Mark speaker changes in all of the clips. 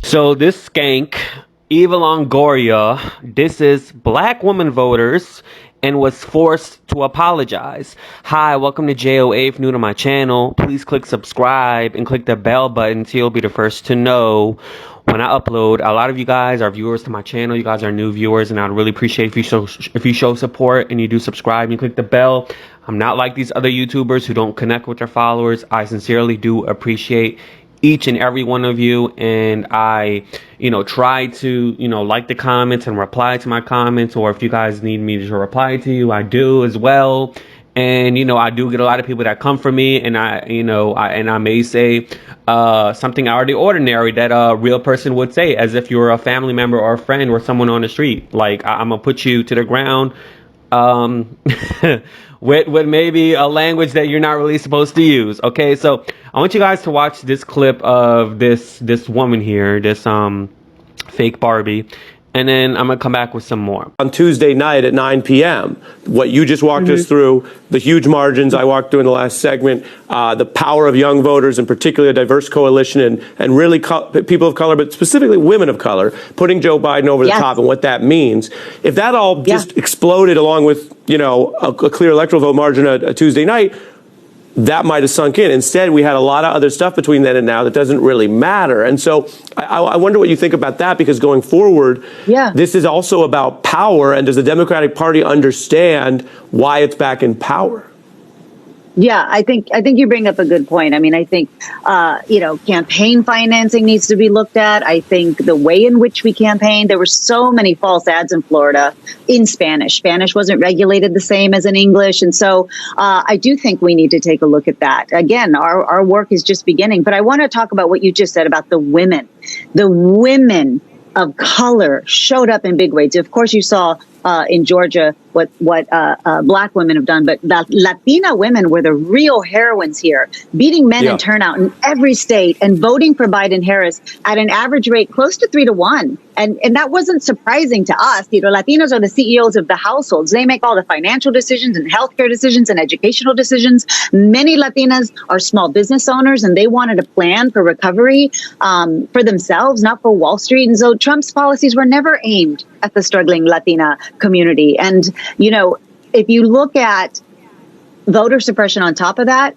Speaker 1: So this skank, Eva Longoria, disses black women voters and was forced to apologize. Hi, welcome to JOA. If new to my channel, please click subscribe and click the bell button so you'll be the first to know when I upload. A lot of you guys are viewers to my channel. You guys are new viewers, and I'd really appreciate if you show support and you do subscribe and you click the bell. I'm not like these other YouTubers who don't connect with their followers. I sincerely do appreciate each and every one of you, and I try to like the comments and reply to my comments, or if you guys need me to reply to you, I do as well. And I do get a lot of people that come for me, and I may say something out of the ordinary that a real person would say, as if you're a family member or a friend or someone on the street. Like, I'm gonna put you to the ground with maybe a language that you're not really supposed to use. Okay, so I want you guys to watch this clip of this woman here, this fake Barbie, and then I'm gonna come back with some more.
Speaker 2: On Tuesday night at 9 p.m., what you just walked us through, the huge margins I walked through in the last segment, the power of young voters, and particularly a diverse coalition, and really people of color, but specifically women of color, putting Joe Biden over the top, and what that means. If that all just exploded along with, a clear electoral vote margin a Tuesday night, that might have sunk in. Instead, we had a lot of other stuff between then and now that doesn't really matter. And so I wonder what you think about that, because going forward, this is also about power. And does the Democratic Party understand why it's back in power?
Speaker 3: Yeah, I think you bring up a good point. I mean, I think, campaign financing needs to be looked at. I think the way in which we campaigned, there were so many false ads in Florida in Spanish. Spanish wasn't regulated the same as in English. And so I do think we need to take a look at that. Again, our work is just beginning. But I want to talk about what you just said about the women. The women of color showed up in big ways. Of course, you saw in Georgia what black women have done, but the Latina women were the real heroines here, beating men in turnout in every state and voting for Biden-Harris at an average rate close to 3-1. And that wasn't surprising to us. Latinos are the CEOs of the households. They make all the financial decisions and healthcare decisions and educational decisions. Many Latinas are small business owners, and they wanted a plan for recovery for themselves, not for Wall Street. And so Trump's policies were never aimed at the struggling Latina community. And, if you look at voter suppression on top of that,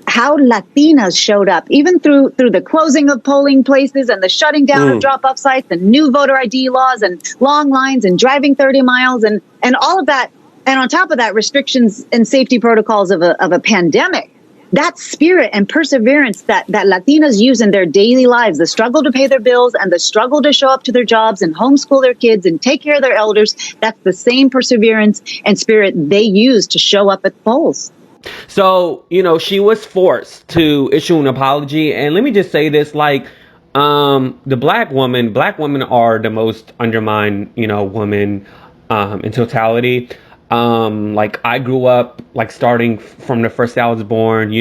Speaker 3: how Latinas showed up, even through the closing of polling places and the shutting down of drop-off sites, and new voter ID laws and long lines and driving 30 miles and all of that. And on top of that, restrictions and safety protocols of a pandemic. That spirit and perseverance that Latinas use in their daily lives, the struggle to pay their bills and the struggle to show up to their jobs and homeschool their kids and take care of their elders, that's the same perseverance and spirit they use to show up at polls.
Speaker 1: So, she was forced to issue an apology. And let me just say this, like, the black women are the most undermined, women in totality. Like, I grew up, like, starting from the first day I was born,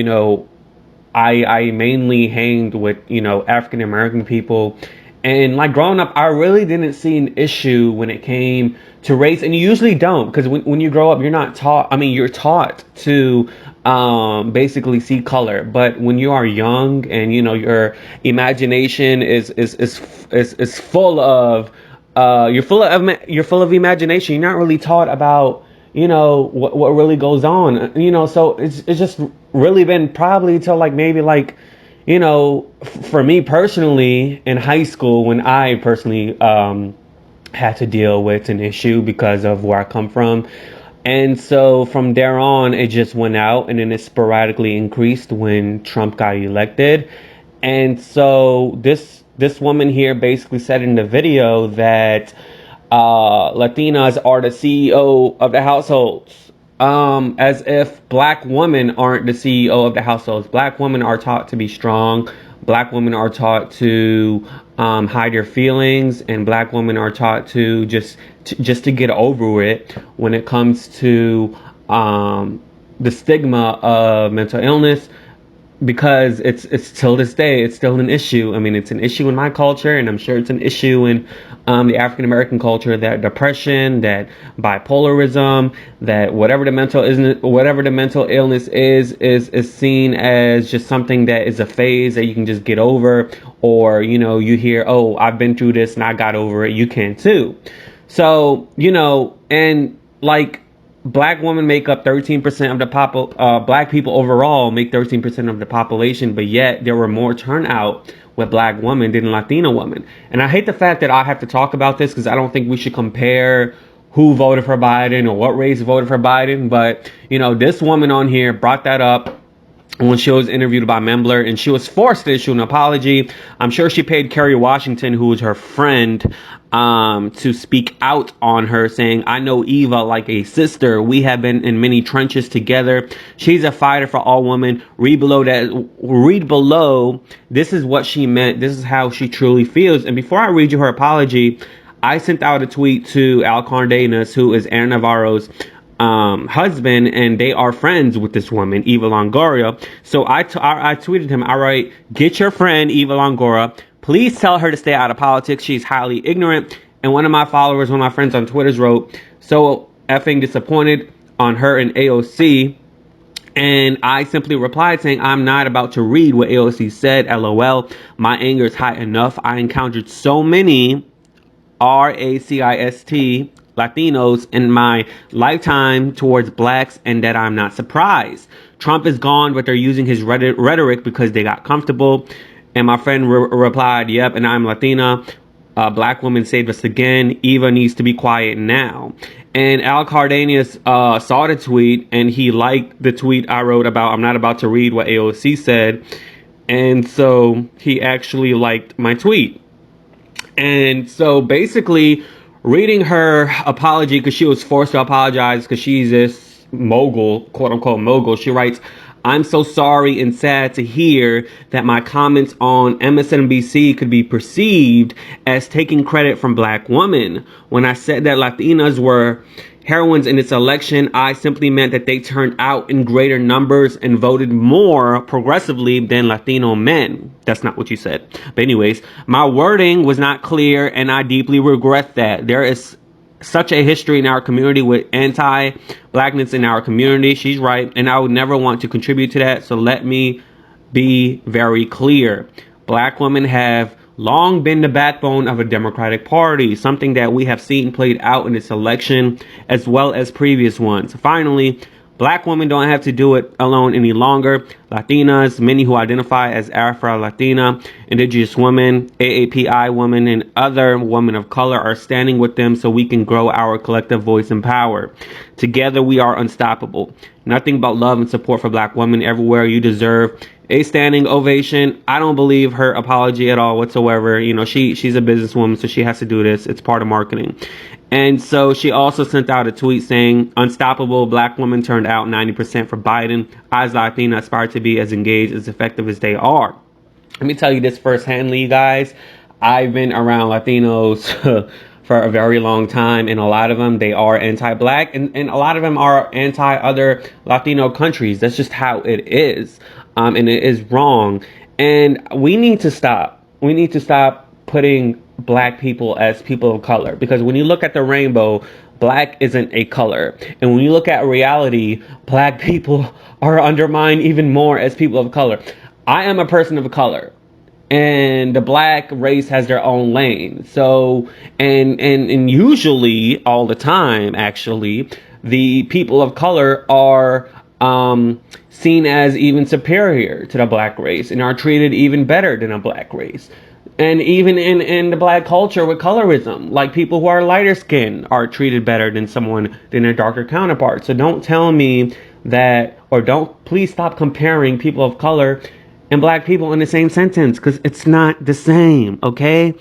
Speaker 1: I mainly hanged with, African American people. And like growing up, I really didn't see an issue when it came to race. And you usually don't, because when you grow up, you're not taught. I mean, you're taught to basically see color. But when you are young and, your imagination is full of, you're full of imagination. You're not really taught about, what really goes on, so it's just really been probably till like maybe like, for me personally in high school, when I personally had to deal with an issue because of where I come from. And so from there on, it just went out, and then it sporadically increased when Trump got elected. And so this woman here basically said in the video that Latinas are the CEO of the households, as if black women aren't the CEO of the households. Black women are taught to be strong. Black women are taught to hide their feelings, and black women are taught to just to get over it when it comes to the stigma of mental illness. because it's till this day, it's still an issue. I mean, it's an issue in my culture, and I'm sure it's an issue in the African American culture, that depression, that bipolarism, that whatever the mental illness is seen as just something that is a phase that you can just get over, or you hear, oh, I've been through this and I got over it, you can too. So and like, black women make up 13% of the black people overall make 13% of the population, but yet there were more turnout with black women than Latino women. And I hate the fact that I have to talk about this, because I don't think we should compare who voted for Biden or what race voted for Biden. But, this woman on here brought that up when she was interviewed by Membler, and she was forced to issue an apology. I'm sure she paid Kerry Washington, who was her friend, to speak out on her, saying, I know Eva like a sister. We have been in many trenches together. She's a fighter for all women. Read below that. Read below. This is what she meant. This is how she truly feels. And before I read you her apology, I sent out a tweet to Al Cardenas, who is Aaron Navarro's husband, and they are friends with this woman, Eva Longoria. So I tweeted him, all right, get your friend Eva Longoria. Please tell her to stay out of politics. She's highly ignorant. And one of my followers, one of my friends on Twitter, wrote, so effing disappointed on her and AOC. And I simply replied saying, I'm not about to read what AOC said. LOL. My anger is high enough. I encountered so many RACIST Latinos in my lifetime towards blacks, and that I'm not surprised. Trump is gone, but they're using his rhetoric because they got comfortable. And my friend replied, yep, and I'm Latina. Black woman saved us again. Eva needs to be quiet now. And Al Cardenas saw the tweet, and he liked the tweet I wrote about, I'm not about to read what AOC said. And so he actually liked my tweet. And so basically, reading her apology, because she was forced to apologize because she's this mogul, quote unquote mogul, she writes, I'm so sorry and sad to hear that my comments on MSNBC could be perceived as taking credit from black women. When I said that Latinas were heroines in this election, I simply meant that they turned out in greater numbers and voted more progressively than Latino men. That's not what you said. But anyways, my wording was not clear, and I deeply regret that. There is such a history in our community with anti-blackness in our community. She's right, and I would never want to contribute to that. So let me be very clear. Black women have long been the backbone of a Democratic Party, something that we have seen played out in this election as well as previous ones. Finally, black women don't have to do it alone any longer. Latinas, many who identify as Afro-Latina, Indigenous women, AAPI women, and other women of color are standing with them so we can grow our collective voice and power. Together, we are unstoppable. Nothing but love and support for black women everywhere. You deserve a standing ovation. I don't believe her apology at all whatsoever. She's a businesswoman, so she has to do this. It's part of marketing. And so she also sent out a tweet saying, unstoppable, black women turned out 90% for Biden. I, as Latina, aspire to be as engaged, as effective as they are. Let me tell you this firsthandly, guys. I've been around Latinos for a very long time, and a lot of them, they are anti-black, and a lot of them are anti-other Latino countries. That's just how it is. And it is wrong. And we need to stop. We need to stop putting black people as people of color, because when you look at the rainbow, black isn't a color. And when you look at reality, black people are undermined even more as people of color. I am a person of color, and the black race has their own lane. So, and usually, all the time, actually, the people of color are seen as even superior to the black race and are treated even better than a black race. And even in the black culture with colorism, like people who are lighter skinned are treated better than their darker counterparts. So don't tell me that, or please stop comparing people of color and black people in the same sentence, because it's not the same, okay?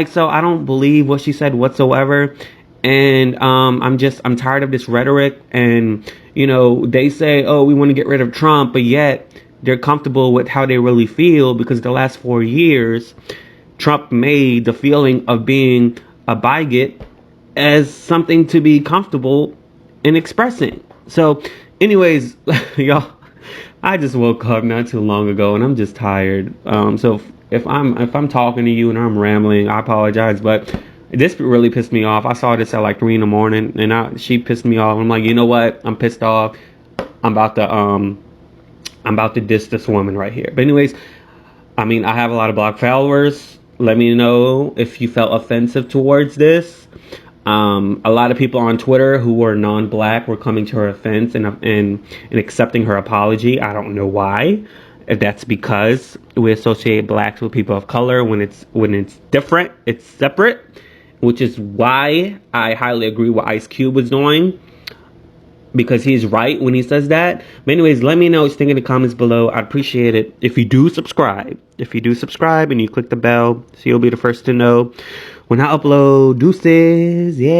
Speaker 1: So I don't believe what she said whatsoever. And I'm tired of this rhetoric. And, they say, oh, we want to get rid of Trump, but yet they're comfortable with how they really feel, because the last 4 years, Trump made the feeling of being a bigot as something to be comfortable in expressing. So anyways, y'all, I just woke up not too long ago and I'm just tired. So if I'm talking to you and I'm rambling, I apologize. But this really pissed me off. I saw this at like 3 in the morning, and she pissed me off. I'm like, you know what? I'm pissed off. I'm about to diss this woman right here. But anyways, I mean, I have a lot of black followers. Let me know if you felt offensive towards this. A lot of people on Twitter who were non-black were coming to her offense and accepting her apology. I don't know why. If that's because we associate blacks with people of color when it's different, it's separate, which is why I highly agree with Ice Cube was doing, because he's right when he says that. But anyways, let me know what you think in the comments below. I'd appreciate it if you do subscribe. If you do subscribe and you click the bell, so you'll be the first to know when I upload. Deuces, yeah.